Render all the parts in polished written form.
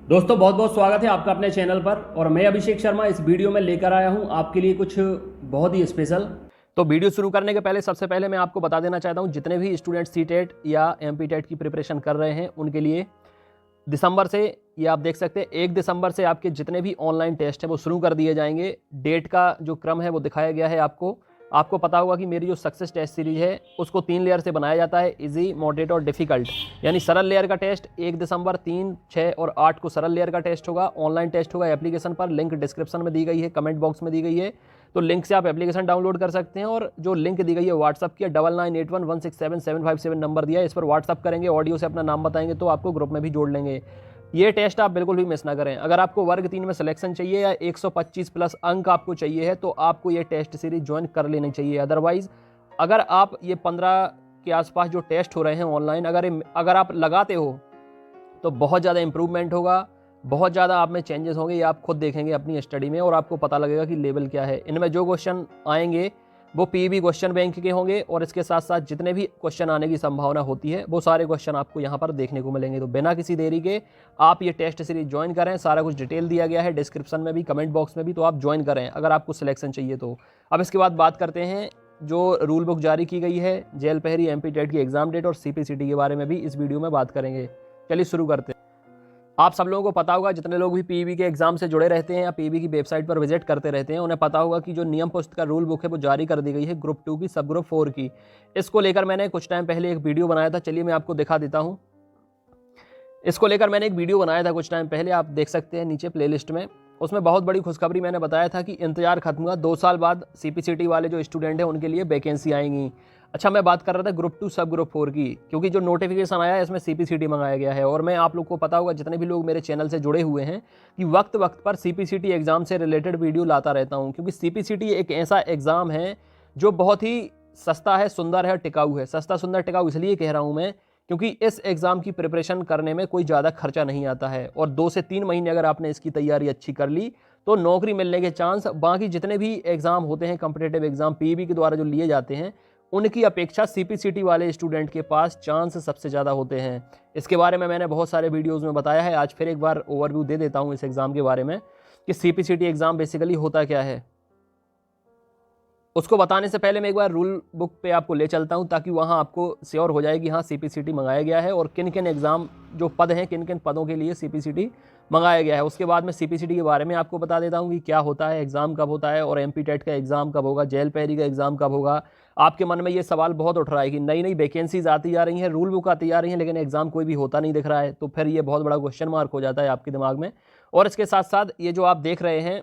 दोस्तों बहुत बहुत स्वागत है आपका अपने चैनल पर। और मैं अभिषेक शर्मा इस वीडियो में लेकर आया हूं आपके लिए कुछ बहुत ही स्पेशल। तो वीडियो शुरू करने के पहले सबसे पहले मैं आपको बता देना चाहता हूं, जितने भी स्टूडेंट सीटेट या एमपी टेट की प्रिपरेशन कर रहे हैं उनके लिए दिसंबर से, ये आप देख सकते हैं 1 दिसंबर से आपके जितने भी ऑनलाइन टेस्ट हैं वो शुरू कर दिए जाएंगे। डेट का जो क्रम है वो दिखाया गया है आपको पता होगा कि मेरी जो सक्सेस टेस्ट सीरीज है उसको 3 लेयर से बनाया जाता है, इजी, मॉडरेट और डिफिकल्ट। यानी सरल लेयर का टेस्ट 1 दिसंबर, 3, 6 और 8 को सरल लेयर का टेस्ट होगा। ऑनलाइन टेस्ट होगा एप्लीकेशन पर, लिंक डिस्क्रिप्शन में दी गई है, कमेंट बॉक्स में दी गई है, तो लिंक से आप एप्लीकेशन डाउनलोड कर सकते हैं। और जो लिंक दी गई है व्हाट्सअप की 9981167757 नंबर दिया है, इस पर व्हाट्सअप करेंगे, ऑडियो से अपना नाम बताएंगे तो आपको ग्रुप में भी जोड़ लेंगे। ये टेस्ट आप बिल्कुल भी मिस ना करें। अगर आपको वर्ग 3 में सिलेक्शन चाहिए या 125 प्लस अंक आपको चाहिए है तो आपको ये टेस्ट सीरीज ज्वाइन कर लेनी चाहिए। अदरवाइज अगर आप ये 15 के आसपास जो टेस्ट हो रहे हैं ऑनलाइन अगर आप लगाते हो तो बहुत ज़्यादा इंप्रूवमेंट होगा, बहुत ज़्यादा आप में चेंजेस होंगे। ये आप खुद देखेंगे अपनी स्टडी में और आपको पता लगेगा कि लेवल क्या है। इनमें जो क्वेश्चन आएंगे वो पीईबी क्वेश्चन बैंक के होंगे और इसके साथ साथ जितने भी क्वेश्चन आने की संभावना होती है वो सारे क्वेश्चन आपको यहाँ पर देखने को मिलेंगे। तो बिना किसी देरी के आप ये टेस्ट सीरीज ज्वाइन करें। सारा कुछ डिटेल दिया गया है डिस्क्रिप्शन में भी, कमेंट बॉक्स में भी, तो आप ज्वाइन करें अगर आपको सिलेक्शन चाहिए तो। अब इसके बाद बात करते हैं जो रूल बुक जारी की गई है जेएल पहरी एमपी टेट की एग्जाम डेट और सीपीसीटी के बारे में भी इस वीडियो में बात करेंगे। चलिए शुरू करते हैं। आप सब लोगों को पता होगा, जितने लोग भी पीईबी के एग्जाम से जुड़े रहते हैं या पीईबी की वेबसाइट पर विजिट करते रहते हैं उन्हें पता होगा कि जो नियम पुस्तिका रूल बुक है वो जारी कर दी गई है ग्रुप 2 की, सब ग्रुप 4 की। इसको लेकर मैंने कुछ टाइम पहले एक वीडियो बनाया था, चलिए मैं आपको दिखा देता हूँ। इसको लेकर मैंने एक वीडियो बनाया था कुछ टाइम पहले, आप देख सकते हैं नीचे प्लेलिस्ट में। उसमें बहुत बड़ी खुशखबरी मैंने बताया था कि इंतजार खत्म हुआ, 2 साल बाद सीपीसीटी वाले जो स्टूडेंट हैं उनके लिए वैकेंसी आएंगी। अच्छा, मैं बात कर रहा था ग्रुप 2 सब ग्रुप 4 की, क्योंकि जो नोटिफिकेशन आया है इसमें सीपीसीटी मंगाया गया है। और मैं आप लोग को पता होगा, जितने भी लोग मेरे चैनल से जुड़े हुए हैं, कि वक्त वक्त पर सीपीसीटी एग्जाम से रिलेटेड वीडियो लाता रहता हूँ। क्योंकि सीपीसीटी एक ऐसा एग्जाम है जो बहुत ही सस्ता है, सुंदर है, टिकाऊ है। सस्ता सुंदर टिकाऊ इसलिए कह रहा हूँ मैं क्योंकि इस एग्ज़ाम की प्रिपरेशन करने में कोई ज़्यादा खर्चा नहीं आता है। और 2 से 3 महीने अगर आपने इसकी तैयारी अच्छी कर ली तो नौकरी मिलने के चांस बाकी जितने भी एग्ज़ाम होते हैं, कॉम्पिटिटिव एग्ज़ाम पीईबी के द्वारा जो लिए जाते हैं, उनकी अपेक्षा सीपीसीटी वाले स्टूडेंट के पास चांस सबसे ज़्यादा होते हैं। इसके बारे में मैंने बहुत सारे वीडियोज़ में बताया है। आज फिर एक बार ओवरव्यू दे देता हूँ इस एग्ज़ाम के बारे में कि सीपीसीटी एग्ज़ाम बेसिकली होता क्या है। उसको बताने से पहले मैं एक बार रूल बुक पे आपको ले चलता हूं, ताकि वहां आपको श्योर हो जाए कि हाँ सीपीसीटी मंगाया गया है और किन किन एग्ज़ाम जो पद हैं, किन किन पदों के लिए सीपीसीटी मंगाया गया है। उसके बाद मैं सीपीसीटी के बारे में आपको बता देता हूं कि क्या होता है, एग्ज़ाम कब होता है और एमपी टेट का एग्ज़ाम कब होगा, जेएल पहरी का एग्ज़ाम कब होगा। आपके मन में ये सवाल बहुत उठ रहा है कि नई नई वैकेंसीज आती जा रही हैं, रूल बुक आती जा रही हैं, लेकिन एग्ज़ाम कोई भी होता नहीं दिख रहा है। तो फिर ये बहुत बड़ा क्वेश्चन मार्क हो जाता है आपके दिमाग में। और इसके साथ साथ ये जो आप देख रहे हैं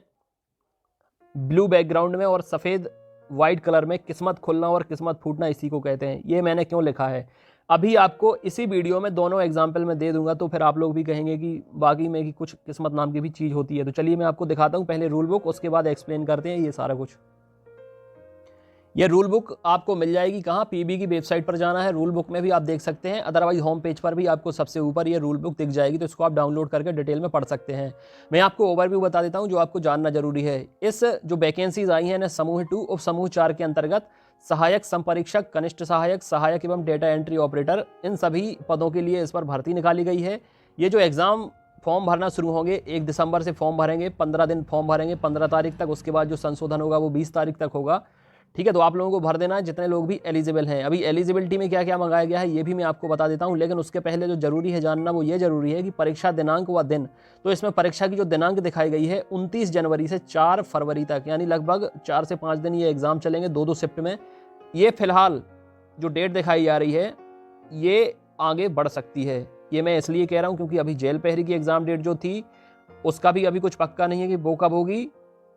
ब्लू बैकग्राउंड में और सफ़ेद वाइट कलर में, किस्मत खुलना और किस्मत फूटना इसी को कहते हैं। ये मैंने क्यों लिखा है अभी आपको इसी वीडियो में दोनों एग्जाम्पल में दे दूंगा, तो फिर आप लोग भी कहेंगे कि बाकी में कि कुछ किस्मत नाम की भी चीज़ होती है। तो चलिए मैं आपको दिखाता हूँ पहले रूल बुक, उसके बाद एक्सप्लेन करते हैं ये सारा कुछ। ये रूल बुक आपको मिल जाएगी कहाँ, पीबी की वेबसाइट पर जाना है, रूल बुक में भी आप देख सकते हैं, अदरवाइज होम पेज पर भी आपको सबसे ऊपर ये रूल बुक दिख जाएगी, तो इसको आप डाउनलोड करके डिटेल में पढ़ सकते हैं। मैं आपको ओवरव्यू बता देता हूँ जो आपको जानना जरूरी है। इस जो वैकेंसीज आई हैं समूह 2 उप समूह 4 के अंतर्गत सहायक संपरीक्षक, कनिष्ठ सहायक, सहायक एवं डेटा एंट्री ऑपरेटर, इन सभी पदों के लिए इस पर भर्ती निकाली गई है। ये जो एग्ज़ाम फॉर्म भरना शुरू होंगे 1 दिसंबर से फॉर्म भरेंगे, 15 दिन फॉर्म भरेंगे, 15 तारीख तक। उसके बाद जो संशोधन होगा वो 20 तारीख तक होगा। ठीक है, तो आप लोगों को भर देना है जितने लोग भी एलिजिबल हैं। अभी एलिजिबिलिटी में क्या क्या मंगाया गया है ये भी मैं आपको बता देता हूं, लेकिन उसके पहले जो जरूरी है जानना वो ये जरूरी है कि परीक्षा दिनांक व दिन। तो इसमें परीक्षा की जो दिनांक दिखाई गई है 29 जनवरी से 4 फरवरी तक, यानी लगभग 4 से 5 दिन ये एग्जाम चलेंगे, 2-2 शिफ्ट में। ये फिलहाल जो डेट दिखाई जा रही है ये आगे बढ़ सकती है। ये मैं इसलिए कह रहा हूँ क्योंकि अभी जेएल पहरी की एग्जाम डेट जो थी उसका भी अभी कुछ पक्का नहीं है कि वो कब होगी।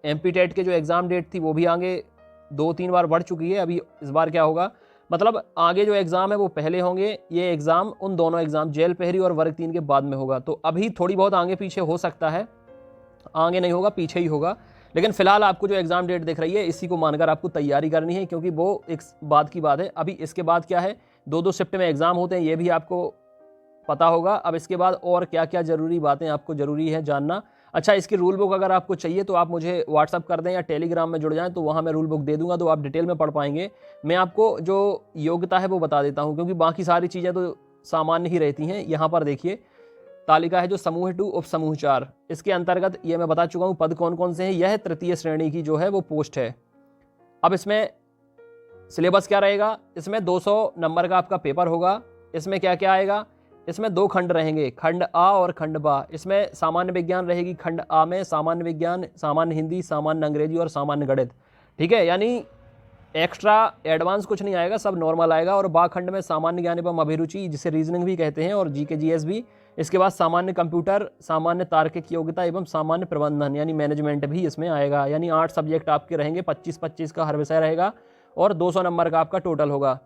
एमपी टेट के जो एग्जाम डेट थी वो भी आगे 2-3 बार बढ़ चुकी है। अभी इस बार क्या होगा, मतलब आगे जो एग्ज़ाम है वो पहले होंगे, ये एग्ज़ाम उन दोनों एग्ज़ाम जेएल पहरी और वर्ग 3 के बाद में होगा। तो अभी थोड़ी बहुत आगे पीछे हो सकता है, आगे नहीं होगा पीछे ही होगा। लेकिन फिलहाल आपको जो एग्ज़ाम डेट दिख रही है इसी को मानकर आपको तैयारी करनी है, क्योंकि वो एक बात की बात है। अभी इसके बाद क्या है, 2-2 शिफ्ट में एग्ज़ाम होते हैं, ये भी आपको पता होगा। अब इसके बाद और क्या क्या ज़रूरी बातें आपको ज़रूरी है जानना। अच्छा, इसकी रूल बुक अगर आपको चाहिए तो आप मुझे व्हाट्सअप कर दें या टेलीग्राम में जुड़ जाएं, तो वहाँ मैं रूल बुक दे दूंगा, तो आप डिटेल में पढ़ पाएंगे। मैं आपको जो योग्यता है वो बता देता हूँ, क्योंकि बाकी सारी चीज़ें तो सामान्य ही रहती हैं। यहाँ पर देखिए तालिका है जो समूह 2 उप समूह 4, इसके अंतर्गत ये मैं बता चुका हूँ पद कौन कौन से हैं। यह तृतीय श्रेणी की जो है वो पोस्ट है। अब इसमें सिलेबस क्या रहेगा, इसमें 200 नंबर का आपका पेपर होगा। इसमें क्या क्या आएगा, इसमें 2 खंड रहेंगे, खंड आ और खंड बा। इसमें सामान्य विज्ञान रहेगी, खंड आ में सामान्य विज्ञान, सामान्य हिंदी, सामान्य अंग्रेजी और सामान्य गणित। ठीक है, यानी एक्स्ट्रा एडवांस कुछ नहीं आएगा, सब नॉर्मल आएगा। और बा खंड में सामान्य ज्ञान एवं अभिरुचि, जिसे रीजनिंग भी कहते हैं, और जीके जीएस भी। इसके बाद सामान्य कंप्यूटर, सामान्य तार्किक योग्यता एवं सामान्य प्रबंधन यानी मैनेजमेंट भी इसमें आएगा। यानी 8 सब्जेक्ट आपके रहेंगे, 25-25 का हर विषय रहेगा और 200 नंबर का आपका टोटल होगा।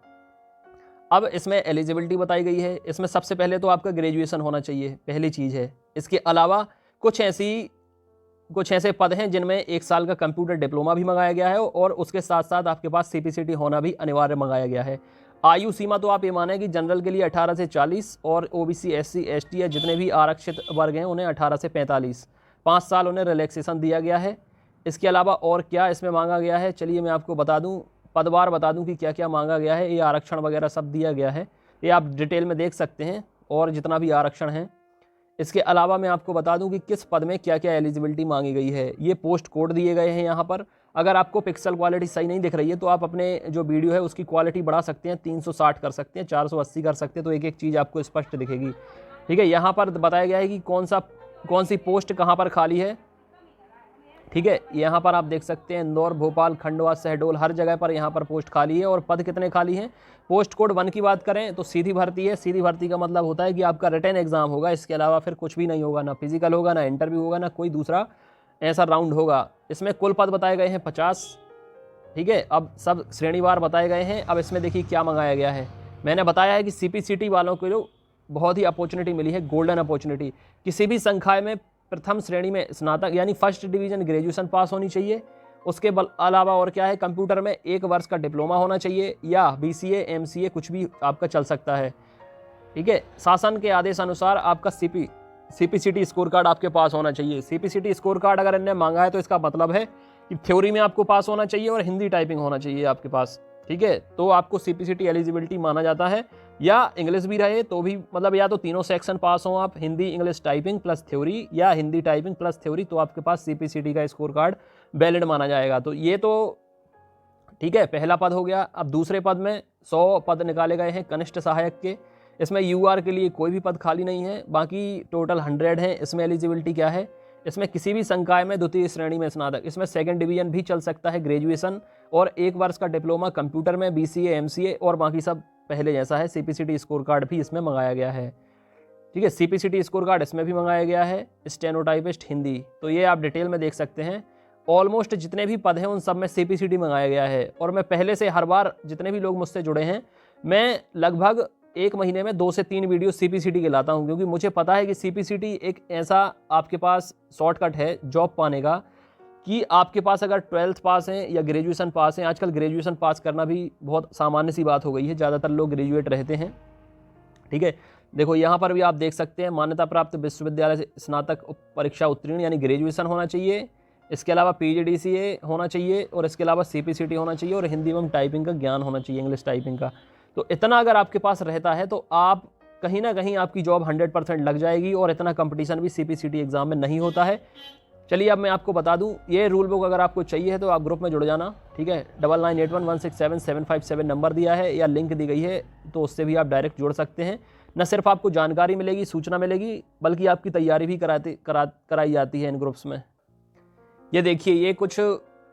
अब इसमें एलिजिबिलिटी बताई गई है। इसमें सबसे पहले तो आपका ग्रेजुएशन होना चाहिए, पहली चीज़ है। इसके अलावा कुछ ऐसे पद हैं जिनमें 1 साल का कंप्यूटर डिप्लोमा भी मंगाया गया है और उसके साथ साथ आपके पास सीपीसीटी होना भी अनिवार्य मंगाया गया है। आयु सीमा तो आप ये माने कि जनरल के लिए 18 से 40 और ओबीसी एससी एसटी या जितने भी आरक्षित वर्ग हैं उन्हें 18 से 45, 5 साल उन्हें रिलैक्सेशन दिया गया है। इसके अलावा और क्या इसमें मांगा गया है, चलिए मैं आपको बता दूं, पदवार बता दूं कि क्या क्या मांगा गया है। ये आरक्षण वगैरह सब दिया गया है, ये आप डिटेल में देख सकते हैं, और जितना भी आरक्षण है। इसके अलावा मैं आपको बता दूं कि किस पद में क्या क्या एलिजिबिलिटी मांगी गई है। ये पोस्ट कोड दिए गए हैं यहाँ पर। अगर आपको पिक्सल क्वालिटी सही नहीं दिख रही है तो आप अपने जो वीडियो है उसकी क्वालिटी बढ़ा सकते हैं, 360 कर सकते हैं, 480 कर सकते हैं, तो एक एक चीज़ आपको स्पष्ट दिखेगी। ठीक है, यहाँ पर बताया गया है कि कौन सी पोस्ट कहाँ पर खाली है। ठीक है, यहाँ पर आप देख सकते हैं इंदौर, भोपाल, खंडवा, शहडोल, हर जगह पर यहाँ पर पोस्ट खाली है। और पद कितने खाली हैं। पोस्ट कोड 1 की बात करें तो सीधी भर्ती है। सीधी भर्ती का मतलब होता है कि आपका रिटन एग्जाम होगा, इसके अलावा फिर कुछ भी नहीं होगा, ना फिजिकल होगा, ना इंटरव्यू होगा, ना कोई दूसरा ऐसा राउंड होगा। इसमें कुल पद बताए गए हैं 50। ठीक है, अब सब श्रेणीवार बताए गए हैं। अब इसमें देखिए क्या मंगाया गया है। मैंने बताया है कि सीपीसीटी वालों को जो बहुत ही अपॉर्चुनिटी मिली है, गोल्डन अपॉर्चुनिटी। किसी भी संकाय में प्रथम श्रेणी में स्नातक यानी फर्स्ट डिवीजन ग्रेजुएशन पास होनी चाहिए। उसके अलावा और क्या है, कंप्यूटर में 1 वर्ष का डिप्लोमा होना चाहिए, या बीसीए एमसीए कुछ भी आपका चल सकता है। ठीक है, शासन के आदेश अनुसार आपका सीपीसीटी स्कोर कार्ड आपके पास होना चाहिए। सीपीसीटी स्कोर कार्ड अगर इन्होंने मांगा है तो इसका मतलब है कि थ्योरी में आपको पास होना चाहिए और हिंदी टाइपिंग होना चाहिए आपके पास। ठीक है, तो आपको सीपीसीटी एलिजिबिलिटी माना जाता है। या इंग्लिश भी रहे तो भी, मतलब या तो तीनों सेक्शन पास हों आप, Hindi English typing plus theory या हिंदी टाइपिंग प्लस थ्योरी, तो आपके पास सीपीसीटी का स्कोर कार्ड वैलिड माना जाएगा। तो ये तो ठीक है, पहला पद हो गया। अब दूसरे पद में 100 पद निकाले गए हैं कनिष्ठ सहायक के। इसमें यूआर के लिए कोई भी पद खाली नहीं है, बाकी टोटल 100 हैं। इसमें एलिजिबिलिटी क्या है, इसमें किसी भी संकाय में द्वितीय श्रेणी में स्नातक, इसमें सेकंड डिवीजन भी चल सकता है, ग्रेजुएशन और 1 वर्ष का डिप्लोमा कंप्यूटर में, बीसीए एमसीए और बाकी सब पहले जैसा है। सीपीसीटी स्कोर कार्ड भी इसमें मंगाया गया है। ठीक है, सीपीसीटी स्कोर कार्ड इसमें भी मंगाया गया है। स्टेनोटाइपिस्ट हिंदी, तो ये आप डिटेल में देख सकते हैं। ऑलमोस्ट जितने भी पद हैं उन सब में सीपीसीटी मंगाया गया है। और मैं पहले से हर बार जितने भी लोग मुझसे जुड़े हैं, मैं लगभग 1 महीने में 2 से 3 वीडियो सीपीसीटी के लाता हूं, क्योंकि मुझे पता है कि सीपीसीटी एक ऐसा आपके पास शॉर्टकट है जॉब पाने का कि आपके पास अगर 12th पास हैं या ग्रेजुएशन पास हैं, आजकल ग्रेजुएशन पास करना भी बहुत सामान्य सी बात हो गई है, ज़्यादातर लोग ग्रेजुएट रहते हैं। ठीक है, देखो यहाँ पर भी आप देख सकते हैं, मान्यता प्राप्त विश्वविद्यालय से स्नातक परीक्षा उत्तीर्ण यानी ग्रेजुएशन होना चाहिए। इसके अलावा पीजीडीसीए होना चाहिए और इसके अलावा सीपीसीटी होना चाहिए और हिंदी एवं टाइपिंग का ज्ञान होना चाहिए, इंग्लिश टाइपिंग का। तो इतना अगर आपके पास रहता है तो आप कहीं ना कहीं आपकी जॉब 100% लग जाएगी। और इतना कंपटीशन भी सीपीसीटी एग्जाम में नहीं होता है। चलिए अब मैं आपको बता दूं, ये रूल बुक अगर आपको चाहिए है तो आप ग्रुप में जुड़ जाना। ठीक है, 9981167757 नंबर दिया है या लिंक दी गई है, तो उससे भी आप डायरेक्ट जुड़ सकते हैं। न सिर्फ आपको जानकारी मिलेगी, सूचना मिलेगी, बल्कि आपकी तैयारी भी कराई जाती है इन ग्रुप्स में। ये देखिए, ये कुछ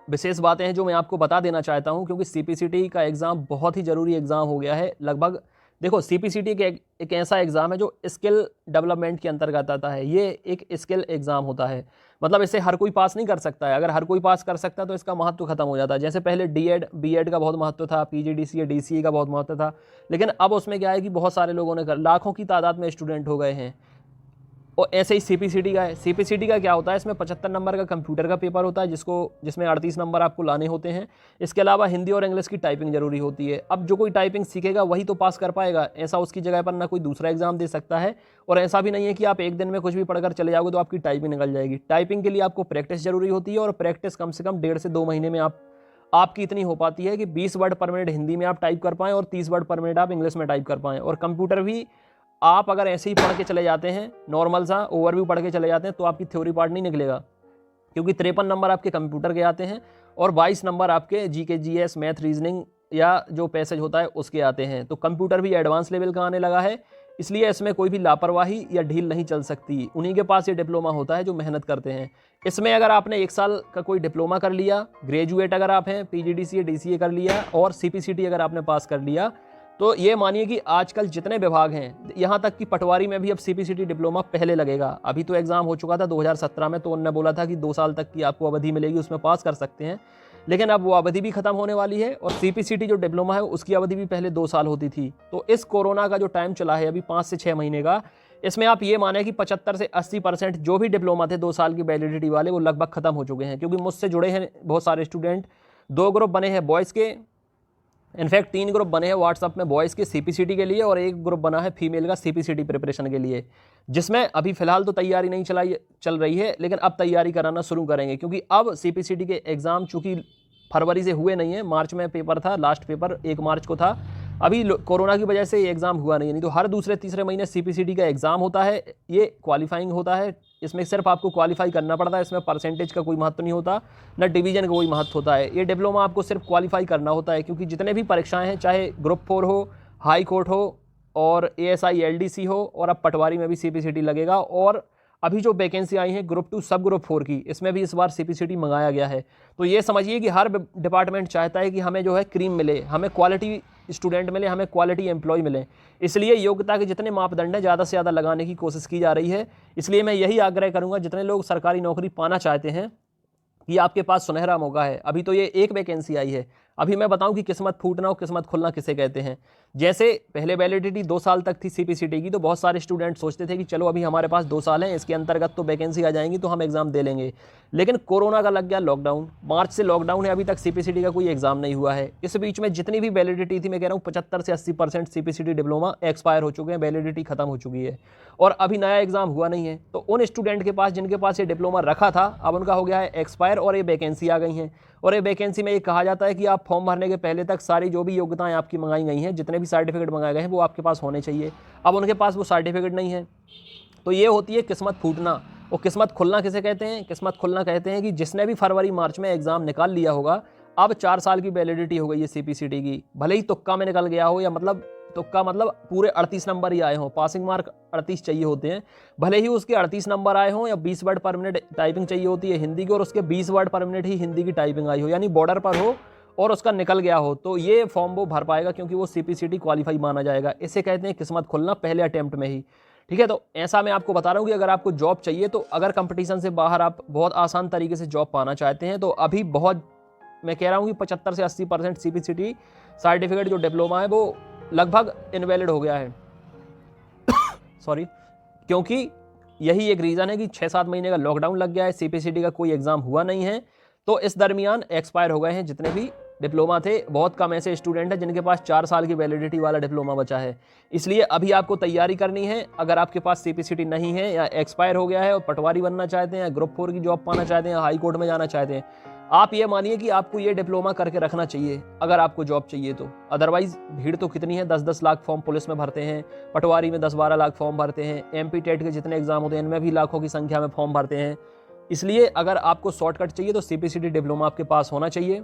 विशेष बातें हैं जो मैं आपको बता देना चाहता हूं, क्योंकि सीपीसीटी का एग्ज़ाम बहुत ही ज़रूरी एग्ज़ाम हो गया है। लगभग देखो, सीपीसीटी एक ऐसा एग्ज़ाम है जो स्किल डेवलपमेंट के अंतर्गत आता है। ये एक स्किल एग्ज़ाम होता है, मतलब इसे हर कोई पास नहीं कर सकता है। अगर हर कोई पास कर सकता है तो इसका महत्व खत्म हो जाता है। जैसे पहले डीएड बीएड का बहुत महत्व था, पीजीडीसीए डीसीए का बहुत महत्व था, लेकिन अब उसमें क्या है कि बहुत सारे लोगों ने लाखों की तादाद में स्टूडेंट हो गए हैं। और ऐसे ही सीपीसीटी का है। सीपीसीटी का क्या होता है, इसमें 75 नंबर का कंप्यूटर का पेपर होता है, जिसमें 38 नंबर आपको लाने होते हैं। इसके अलावा हिंदी और इंग्लिश की टाइपिंग जरूरी होती है। अब जो कोई टाइपिंग सीखेगा वही तो पास कर पाएगा, ऐसा उसकी जगह पर ना कोई दूसरा एग्जाम दे सकता है। और ऐसा भी नहीं है कि आप एक दिन में कुछ भी पढ़कर चले जाओगे तो आपकी टाइपिंग निकल जाएगी। टाइपिंग के लिए आपको प्रैक्टिस जरूरी होती है, और प्रैक्टिस कम से कम 1.5 से 2 महीने में आपकी इतनी हो पाती है कि 20 वर्ड पर मिनट हिंदी में आप टाइप कर पाएँ और 30 वर्ड पर मिनट आप इंग्लिश में टाइप कर पाएँ। और कंप्यूटर भी आप अगर ऐसे ही पढ़ के चले जाते हैं, नॉर्मल सा ओवरव्यू पढ़ के चले जाते हैं, तो आपकी थ्योरी पार्ट नहीं निकलेगा, क्योंकि 53 नंबर आपके कंप्यूटर के आते हैं और 22 नंबर आपके जीके, जीएस, मैथ, रीजनिंग या जो पैसेज होता है उसके आते हैं। तो कंप्यूटर भी एडवांस लेवल का आने लगा है, इसलिए इसमें कोई भी लापरवाही या ढील नहीं चल सकती। उन्हीं के पास ये डिप्लोमा होता है जो मेहनत करते हैं। इसमें अगर आपने 1 साल का कोई डिप्लोमा कर लिया, ग्रेजुएट अगर आप हैं, पीजीडीसीए, डीसीए कर लिया और सीपीसीटी अगर आपने पास कर लिया, तो ये मानिए कि आजकल जितने विभाग हैं, यहाँ तक कि पटवारी में भी अब सीपीसीटी डिप्लोमा पहले लगेगा। अभी तो एग्जाम हो चुका था 2017 में, तो उन्होंने बोला था कि 2 साल तक की आपको अवधि मिलेगी, उसमें पास कर सकते हैं, लेकिन अब वो अवधि भी खत्म होने वाली है और सीपीसीटी जो डिप्लोमा है उसकी अवधि भी पहले 2 साल होती थी। तो इस कोरोना का जो टाइम चला है अभी 5 से 6 महीने का, इसमें आप ये माने कि 75 से 80% जो भी डिप्लोमा थे 2 साल की वैलिडिटी वाले, वो लगभग खत्म हो चुके हैं। क्योंकि मुझसे जुड़े हैं बहुत सारे स्टूडेंट, 2 ग्रुप बने हैं बॉयज़ के, इनफैक्ट 3 ग्रुप बने हैं व्हाट्सअप में बॉयज़ के सीपीसीटी के लिए और 1 ग्रुप बना है फीमेल का सीपीसीटी प्रिपरेशन के लिए, जिसमें अभी फ़िलहाल तो तैयारी नहीं चल रही है, लेकिन अब तैयारी कराना शुरू करेंगे। क्योंकि अब सीपीसीटी के एग्ज़ाम चूँकि फरवरी से हुए नहीं है, मार्च में पेपर था, लास्ट पेपर 1 मार्च को था। अभी कोरोना की वजह से ये एग्ज़ाम हुआ नहीं तो हर दूसरे तीसरे महीने सीपीसीटी का एग्ज़ाम होता है। ये क्वालिफाइंग होता है, इसमें सिर्फ आपको क्वालिफाई करना पड़ता है, इसमें परसेंटेज का कोई महत्व नहीं होता, न डिवीजन का कोई महत्व होता है। ये डिप्लोमा आपको सिर्फ क्वालिफाई करना होता है, क्योंकि जितने भी परीक्षाएं हैं, चाहे ग्रुप 4 हो, हाई कोर्ट हो और एएसआई एलडीसी हो, और अब पटवारी में भी सीपीसीटी लगेगा। और अभी जो वैकेंसी आई है ग्रुप 2 सब ग्रुप 4 की, इसमें भी इस बार सीपीसीटी मंगाया गया है। तो ये समझिए कि हर डिपार्टमेंट चाहता है कि हमें जो है क्रीम मिले, हमें क्वालिटी स्टूडेंट मिले, हमें क्वालिटी एम्प्लॉय मिले, इसलिए योग्यता के जितने मापदंड हैं ज़्यादा से ज़्यादा लगाने की कोशिश की जा रही है। इसलिए मैं यही आग्रह करूँगा जितने लोग सरकारी नौकरी पाना चाहते हैं कि आपके पास सुनहरा मौका है। अभी तो ये 1 वैकेंसी आई है, अभी मैं बताऊं कि किस्मत फूटना और किस्मत खुलना किसे कहते हैं। जैसे पहले वैलिडिटी 2 साल तक थी सीपीसीटी की, तो बहुत सारे स्टूडेंट सोचते थे कि चलो अभी हमारे पास 2 साल हैं, इसके अंतर्गत तो वैकेंसी आ जाएंगी तो हम एग्ज़ाम दे लेंगे। लेकिन कोरोना का लग गया लॉकडाउन, मार्च से लॉकडाउन है, अभी तक सीपीसीटी का कोई एग्ज़ाम नहीं हुआ है। इस बीच में जितनी भी वैलिडिटी थी, मैं कह रहा हूँ 75 से 80% सीपीसीटी डिप्लोमा एक्सपायर हो चुके हैं, वैलिडिटी खत्म हो चुकी है और अभी नया एग्ज़ाम हुआ नहीं है। तो उन स्टूडेंट के पास जिनके पास ये डिप्लोमा रखा था, अब उनका हो गया है एक्सपायर और ये वैकेंसी आ गई हैं। और ये वैकेंसी में ये कहा जाता है कि आप फॉर्म भरने के पहले तक सारी जो भी योग्यताएं आपकी मंगाई गई हैं, जितने भी सर्टिफिकेट मंगाए गए हैं, वो आपके पास होने चाहिए। अब उनके पास वो सर्टिफिकेट नहीं है, तो ये होती है किस्मत फूटना। और किस्मत खुलना किसे कहते हैं? किस्मत खुलना कहते हैं कि जिसने भी फरवरी मार्च में एग्ज़ाम निकाल लिया होगा, अब 4 साल की वैलिडिटी हो गई है सीपीसीटी की, भले ही तुक्का में निकल गया हो, या मतलब तुक्का मतलब पूरे 38 नंबर ही आए हों, पासिंग मार्क 38 चाहिए होते हैं, भले ही उसके 38 नंबर आए हों, या 20 वर्ड पर मिनट टाइपिंग चाहिए होती है हिंदी की और उसके 20 वर्ड पर मिनट ही हिंदी की टाइपिंग आई हो, यानी बॉर्डर पर हो और उसका निकल गया हो, तो ये फॉर्म वो भर पाएगा, क्योंकि वो सीपीसीटी क्वालिफाई माना जाएगा। इसे कहते हैं किस्मत खुलना पहले अटेम्प्ट में ही। ठीक है, तो ऐसा मैं आपको बता रहा हूँ कि अगर आपको जॉब चाहिए, तो अगर कंपटीशन से बाहर आप बहुत आसान तरीके से जॉब पाना चाहते हैं, तो अभी बहुत, मैं कह रहा हूँ कि 75 से 80% सीपीसीटी सर्टिफिकेट जो डिप्लोमा है वो लगभग इनवैलिड हो गया है सॉरी, क्योंकि यही एक रीज़न है कि 6-7 महीने का लॉकडाउन लग गया है, सीपीसीटी का कोई एग्ज़ाम हुआ नहीं है, तो इस दरमियान एक्सपायर हो गए हैं जितने भी डिप्लोमा थे। बहुत कम ऐसे स्टूडेंट हैं जिनके पास 4 साल की वैलिडिटी वाला डिप्लोमा बचा है। इसलिए अभी आपको तैयारी करनी है। अगर आपके पास सीपीसीटी नहीं है या एक्सपायर हो गया है और पटवारी बनना चाहते हैं, ग्रुप 4 की जॉब पाना चाहते हैं, हाई कोर्ट में जाना चाहते हैं, आप ये मानिए कि आपको ये डिप्लोमा करके रखना चाहिए अगर आपको जॉब चाहिए तो। अदरवाइज भीड़ तो कितनी है, 10-10 लाख फॉर्म पुलिस में भरते हैं, पटवारी में 10-12 लाख फॉर्म भरते हैं, एमपी टेट के जितने एग्जाम होते हैं इनमें भी लाखों की संख्या में फॉर्म भरते हैं। इसलिए अगर आपको शॉर्टकट चाहिए तो सीपीसीटी डिप्लोमा आपके पास होना चाहिए।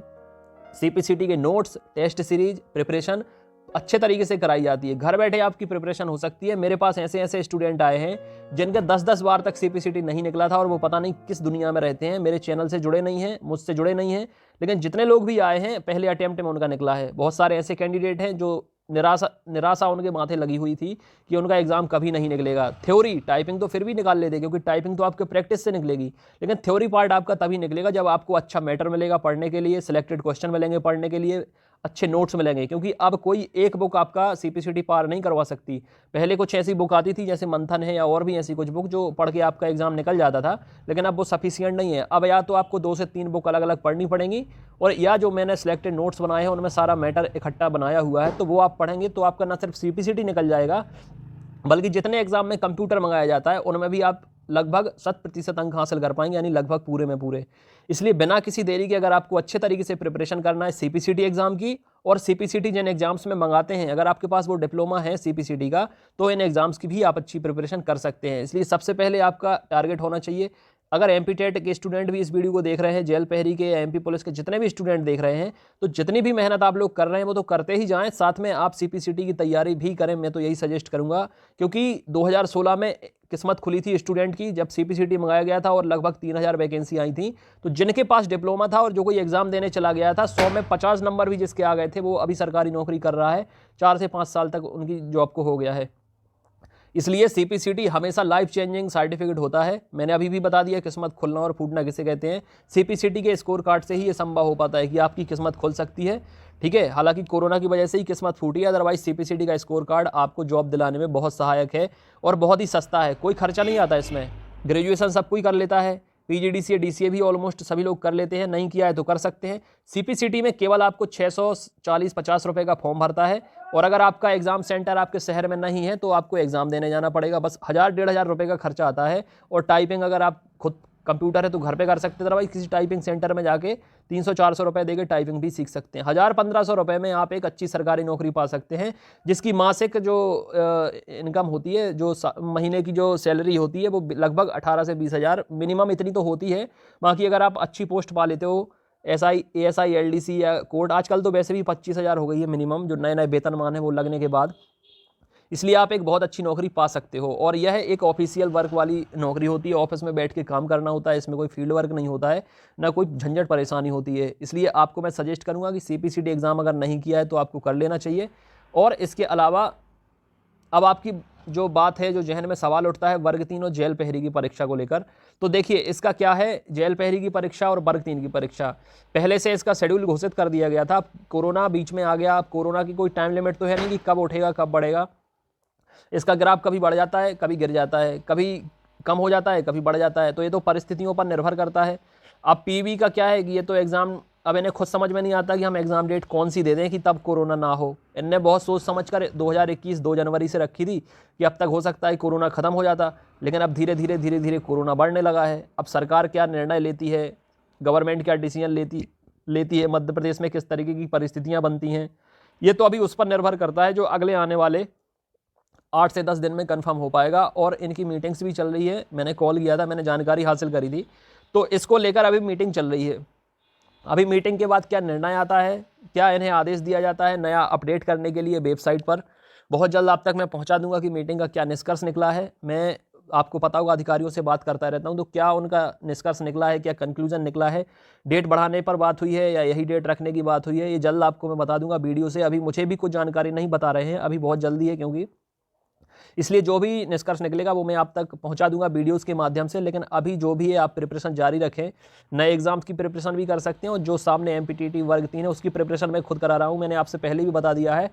सीपीसीटी के नोट्स, टेस्ट सीरीज, प्रिपरेशन अच्छे तरीके से कराई जाती है, घर बैठे आपकी प्रिपरेशन हो सकती है। मेरे पास ऐसे ऐसे स्टूडेंट आए हैं जिनका 10-10 बार तक सीपीसीटी नहीं निकला था और वो पता नहीं किस दुनिया में रहते हैं, मेरे चैनल से जुड़े नहीं हैं, मुझसे जुड़े नहीं हैं, लेकिन जितने लोग भी आए हैं पहले अटेम्प्ट में उनका निकला है। बहुत सारे ऐसे कैंडिडेट हैं जो निराशा उनके माथे लगी हुई थी कि उनका एग्जाम कभी नहीं निकलेगा। थ्योरी टाइपिंग तो फिर भी निकाल लेते, क्योंकि टाइपिंग तो आपके प्रैक्टिस से निकलेगी, लेकिन थ्योरी पार्ट आपका तभी निकलेगा जब आपको अच्छा मैटर मिलेगा पढ़ने के लिए, सिलेक्टेड क्वेश्चन मिलेंगे पढ़ने के लिए, अच्छे नोट्स मिलेंगे। क्योंकि अब कोई एक बुक आपका सीपीसीटी पार नहीं करवा सकती। पहले कुछ ऐसी बुक आती थी जैसे मंथन है या और भी ऐसी कुछ बुक जो पढ़ के आपका एग्जाम निकल जाता था, लेकिन अब वो सफिशिएंट नहीं है। अब या तो आपको 2 से 3 बुक अलग अलग पढ़नी पड़ेंगी, और या जो मैंने सिलेक्टेड नोट्स बनाए हैं उनमें सारा मैटर इकट्ठा बनाया हुआ है, तो वो आप पढ़ेंगे तो आपका ना सिर्फ सीपीसीटी निकल जाएगा, बल्कि जितने एग्जाम में कंप्यूटर मंगाया जाता है उनमें भी आप लगभग 100% अंक हासिल कर पाएंगे, यानी लगभग पूरे में पूरे। इसलिए बिना किसी देरी के अगर आपको अच्छे तरीके से प्रिपरेशन करना है सीपीसीटी एग्जाम की, और सीपीसीटी जिन एग्जाम्स में मंगाते हैं, अगर आपके पास वो डिप्लोमा है सीपीसीटी का, तो इन एग्जाम्स की भी आप अच्छी प्रिपरेशन कर सकते हैं। इसलिए सबसे पहले आपका टारगेट होना चाहिए, अगर एमपी टेट के स्टूडेंट भी इस वीडियो को देख रहे हैं, जेल पहरी के या एमपी पुलिस के जितने भी स्टूडेंट देख रहे हैं, तो जितनी भी मेहनत आप लोग कर रहे हैं वो तो करते ही जाएं, साथ में आप सीपीसीटी की तैयारी भी करें, मैं तो यही सजेस्ट करूंगा। क्योंकि 2016 में किस्मत खुली थी स्टूडेंट की, जब सीपीसीटी मंगाया गया था और लगभग 3000 वैकेंसी आई थी। तो जिनके पास डिप्लोमा था और जो कोई एग्जाम देने चला गया था, 100 में 50 नंबर भी जिसके आ गए थे, वो अभी सरकारी नौकरी कर रहा है, 4 से 5 साल तक उनकी जॉब को हो गया है। इसलिए सीपीसीटी हमेशा लाइफ चेंजिंग सर्टिफिकेट होता है। मैंने अभी भी बता दिया किस्मत खुलना और फूटना किसे कहते हैं। सीपीसीटी के स्कोर कार्ड से ही ये संभव हो पाता है कि आपकी किस्मत खुल सकती है, ठीक है। हालांकि कोरोना की वजह से ही किस्मत फूटी है, अदरवाइज सीपीसीटी का स्कोर कार्ड आपको जॉब दिलाने में बहुत सहायक है और बहुत ही सस्ता है, कोई खर्चा नहीं आता इसमें। ग्रेजुएशन सब कोई कर लेता है, पीजीडीसीए डीसीए भी ऑलमोस्ट सभी लोग कर लेते हैं, नहीं किया है तो कर सकते हैं। सीपीसीटी में केवल आपको 640-50 रुपये का फॉर्म भरता है, और अगर आपका एग्जाम सेंटर आपके शहर में नहीं है तो आपको एग्जाम देने जाना पड़ेगा, बस 1000-1500 रुपये का खर्चा आता है। और टाइपिंग अगर आप खुद कंप्यूटर है तो घर पे कर सकते हैं, अदरवाइज किसी टाइपिंग सेंटर में जाके 300-400 रुपये देके टाइपिंग भी सीख सकते हैं। 1000-1500 रुपये में आप एक अच्छी सरकारी नौकरी पा सकते हैं, जिसकी मासिक जो इनकम होती है, जो महीने की जो सैलरी होती है, वो लगभग 18 से 20 हज़ार मिनिमम इतनी तो होती है। बाकी अगर आप अच्छी पोस्ट पा लेते हो, एसआई एएसआई एलडीसी या कोड, आजकल तो वैसे भी 25 हज़ार हो गई है मिनिमम, जो नए नए वेतनमान है वो लगने के बाद। इसलिए आप एक बहुत अच्छी नौकरी पा सकते हो, और यह एक ऑफिशियल वर्क वाली नौकरी होती है, ऑफिस में बैठ के काम करना होता है, इसमें कोई फील्ड वर्क नहीं होता है, ना कोई झंझट परेशानी होती है। इसलिए आपको मैं सजेस्ट करूंगा कि सीपीसीटी एग्ज़ाम अगर नहीं किया है तो आपको कर लेना चाहिए। और इसके अलावा अब आपकी जो बात है, जो जहन में सवाल उठता है वर्ग 3 और जेल पहरी की परीक्षा को लेकर, तो देखिए इसका क्या है, जेल पहरी की परीक्षा और वर्ग 3 की परीक्षा पहले से इसका शेड्यूल घोषित कर दिया गया था। कोरोना बीच में आ गया, अब कोरोना की कोई टाइम लिमिट तो है नहीं कि कब उठेगा कब बढ़ेगा। इसका ग्राफ कभी बढ़ जाता है, कभी गिर जाता है, कभी कम हो जाता है, कभी बढ़ जाता है, तो ये तो परिस्थितियों पर निर्भर करता है। अब पीवी का क्या है कि ये तो एग्ज़ाम, अब इन्हें खुद समझ में नहीं आता कि हम एग्ज़ाम डेट कौन सी दे दें कि तब कोरोना ना हो। इनने बहुत सोच समझ कर 2021 2 जनवरी से रखी थी कि अब तक हो सकता है कोरोना ख़त्म हो जाता, लेकिन अब धीरे धीरे कोरोना बढ़ने लगा है। अब सरकार क्या निर्णय लेती है, गवर्नमेंट क्या डिसीजन लेती है, मध्य प्रदेश में किस तरीके की परिस्थितियाँ बनती हैं, ये तो अभी उस पर निर्भर करता है, जो अगले आने वाले 8 से 10 दिन में कंफर्म हो पाएगा। और इनकी मीटिंग्स भी चल रही है, मैंने कॉल किया था, मैंने जानकारी हासिल करी थी, तो इसको लेकर अभी मीटिंग चल रही है। अभी मीटिंग के बाद क्या निर्णय आता है, क्या इन्हें आदेश दिया जाता है नया अपडेट करने के लिए वेबसाइट पर, बहुत जल्द आप तक मैं पहुंचा दूंगा कि मीटिंग का क्या निष्कर्ष निकला है। मैं आपको पता होगा अधिकारियों से बात करता रहता हूं, तो क्या उनका निष्कर्ष निकला है, क्या कंक्लूजन निकला है, डेट बढ़ाने पर बात हुई है या यही डेट रखने की बात हुई है, ये जल्द आपको मैं बता दूंगा वीडियो से। अभी मुझे भी कुछ जानकारी नहीं बता रहे हैं, अभी बहुत जल्दी है, क्योंकि इसलिए जो भी निष्कर्ष निकलेगा वो मैं आप तक पहुंचा दूंगा वीडियोस के माध्यम से। लेकिन अभी जो भी है आप प्रिपरेशन जारी रखें, नए एग्जाम्स की प्रिपरेशन भी कर सकते हैं, और जो सामने एमपीटीटी वर्ग 3 है उसकी प्रिपरेशन मैं खुद करा रहा हूँ। मैंने आपसे पहले भी बता दिया है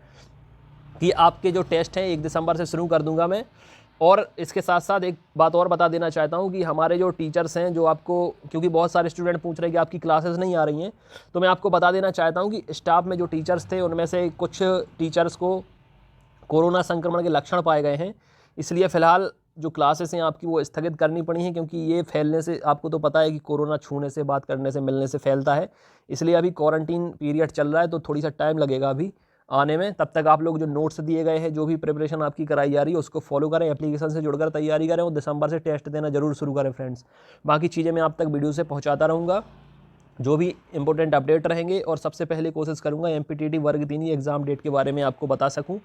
कि आपके जो टेस्ट हैं 1 दिसंबर से शुरू कर दूंगा मैं। और इसके साथ साथ एक बात और बता देना चाहता हूँ कि हमारे जो टीचर्स हैं, जो आपको, क्योंकि बहुत सारे स्टूडेंट पूछ रहे हैं कि आपकी क्लासेस नहीं आ रही हैं, तो मैं आपको बता देना चाहता हूँ कि स्टाफ में जो टीचर्स थे उनमें से कुछ टीचर्स को कोरोना संक्रमण के लक्षण पाए गए हैं, इसलिए फ़िलहाल जो क्लासेस हैं आपकी वो स्थगित करनी पड़ी हैं, क्योंकि ये फैलने से, आपको तो पता है कि कोरोना छूने से, बात करने से, मिलने से फैलता है। इसलिए अभी क्वारंटीन पीरियड चल रहा है, तो थोड़ी सा टाइम लगेगा अभी आने में। तब तक आप लोग जो नोट्स दिए गए हैं, जो भी प्रिपरेशन आपकी कराई जा रही है, उसको फॉलो करें, एप्लीकेशन से जुड़कर तैयारी करें, और दिसंबर से टेस्ट देना जरूर शुरू करें फ्रेंड्स। बाकी चीज़ें मैं आप तक वीडियो से पहुँचाता रहूँगा, जो भी इंपॉर्टेंट अपडेट रहेंगे, और सबसे पहले कोशिश करूंगा एमपीटीटी वर्ग 3 एग्जाम डेट के बारे में आपको बता सकूं।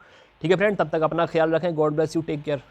ठीक है फ्रेंड, तब तक अपना ख्याल रखें, God bless you, take care.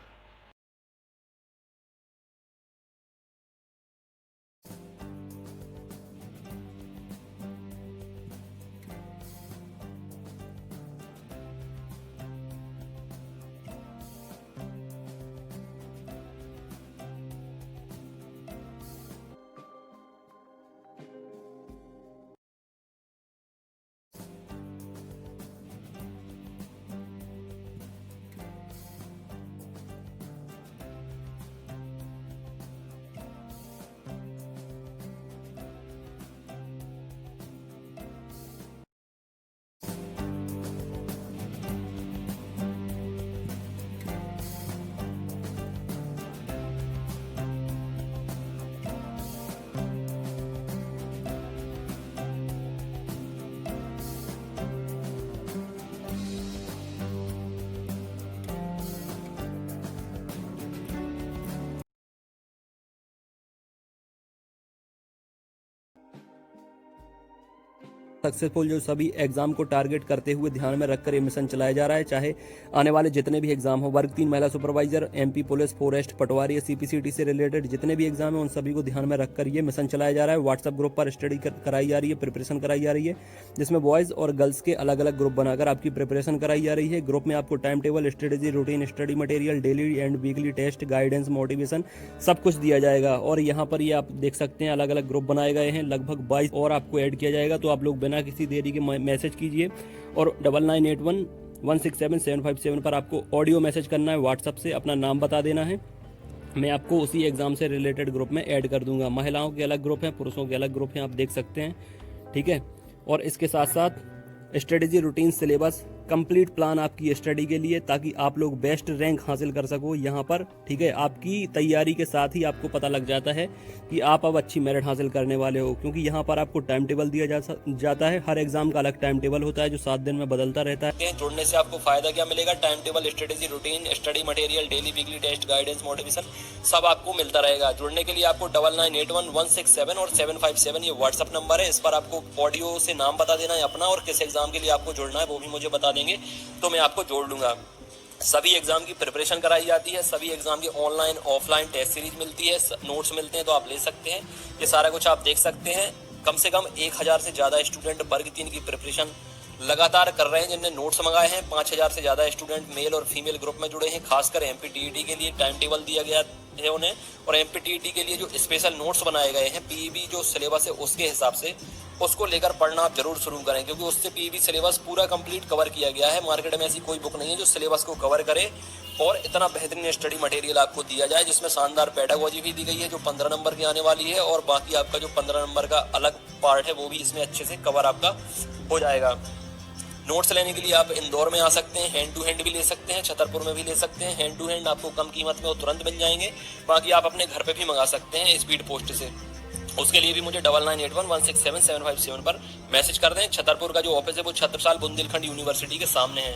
Successful जो सभी एग्जाम को टारगेट करते हुए ध्यान में रखकर ये मिशन चलाया जा रहा है। चाहे आने वाले जितने भी एग्जाम हो, वर्ग 3 महिला सुपरवाइजर, MP पुलिस, फॉरेस्ट, पटवारी, CPCT से रिलेटेड जितने भी एग्जाम है उन सभी को ध्यान में रखकर ये मिशन चलाया जा रहा है। व्हाट्सएप ग्रुप पर स्टडी कराई जा रही है, प्रिपरेशन कराई जा रही है, जिसमें बॉयज़ और गर्ल्स के अलग अलग ग्रुप बनाकर आपकी प्रिपरेशन कराई जा रही है। ग्रुप में आपको time table, strategy, routine, study material, daily and weekly test, guidance, motivation सब कुछ दिया जाएगा। और यहाँ पर ये आप देख सकते हैं अलग अलग ग्रुप बनाए गए हैं, लगभग 22 और आपको ऐड किया जाएगा। तो आप लोग बिना किसी देरी के मैसेज कीजिए और 9981167757 पर आपको ऑडियो मैसेज करना है। व्हाट्सएप से अपना नाम बता देना है, मैं आपको उसी एग्ज़ाम से रिलेटेड ग्रुप में ऐड कर दूंगा। महिलाओं के अलग ग्रुप हैं, पुरुषों के अलग ग्रुप हैं, आप देख सकते हैं, ठीक है। और इसके साथ साथ strategy, routine, syllabus, complete plan आपकी स्टडी के लिए, ताकि आप लोग बेस्ट रैंक हासिल कर सको यहाँ पर, ठीक है। आपकी तैयारी के साथ ही आपको पता लग जाता है कि आप अब अच्छी मेरिट हासिल करने वाले हो, क्योंकि यहाँ पर आपको टाइम टेबल दिया जाता है। हर एग्जाम का अलग टाइम टेबल होता है जो 7 दिन में बदलता रहता है। जुड़ने से आपको फायदा क्या मिलेगा? Time table, strategy, routine, study material, daily weekly test, guidance, motivation सब आपको मिलता रहेगा। जुड़ने के लिए आपको 99811677 और 757 ये व्हाट्सअप नंबर है, इस पर आपको ऑडियो से नाम बता देना है अपना और किस एग्जाम के लिए आपको जुड़ना है वो भी मुझे बता देंगे, तो मैं आपको जोड़ लूंगा। सभी एग्जाम की प्रिपरेशन कराई जाती है, सभी एग्जाम की ऑनलाइन ऑफलाइन टेस्ट सीरीज मिलती है, नोट्स मिलते हैं तो आप ले सकते हैं। ये सारा कुछ आप देख सकते हैं। कम से कम 1000 से ज़्यादा स्टूडेंट वर्ग 3 की प्रिपरेशन लगातार कर रहे हैं, जिनने नोट्स मंगाए हैं। 5000 से ज़्यादा स्टूडेंट मेल और फीमेल ग्रुप में जुड़े हैं। खासकर MPTET के लिए टाइम टेबल दिया गया है उन्हें, और MPTET के लिए जो स्पेशल नोट्स बनाए गए हैं, PEB जो सिलेबस है उसके हिसाब से उसको लेकर पढ़ना आप जरूर शुरू करें, क्योंकि उससे PEB सिलेबस पूरा कंप्लीट कवर किया गया है। मार्केट में ऐसी कोई बुक नहीं है जो सिलेबस को कवर करे और इतना बेहतरीन स्टडी मटेरियल आपको दिया जाए, जिसमें शानदार पेडागोजी भी दी गई है जो 15 नंबर की आने वाली है, और बाकी आपका जो 15 नंबर का अलग पार्ट है वो भी इसमें अच्छे से कवर आपका हो जाएगा। नोट्स लेने के लिए आप इंदौर में आ सकते हैं, हैंड टू हैंड भी ले सकते हैं, छतरपुर में भी ले सकते हैं। हैंड टू हैंड आपको कम कीमत में वो तुरंत मिल जाएंगे, बाकी आप अपने घर पे भी मंगा सकते हैं स्पीड पोस्ट से। उसके लिए भी मुझे 9981167757 पर मैसेज कर दें। छतरपुर का जो ऑफिस है वो छत्रसाल बुंदेलखंड यूनिवर्सिटी के सामने है।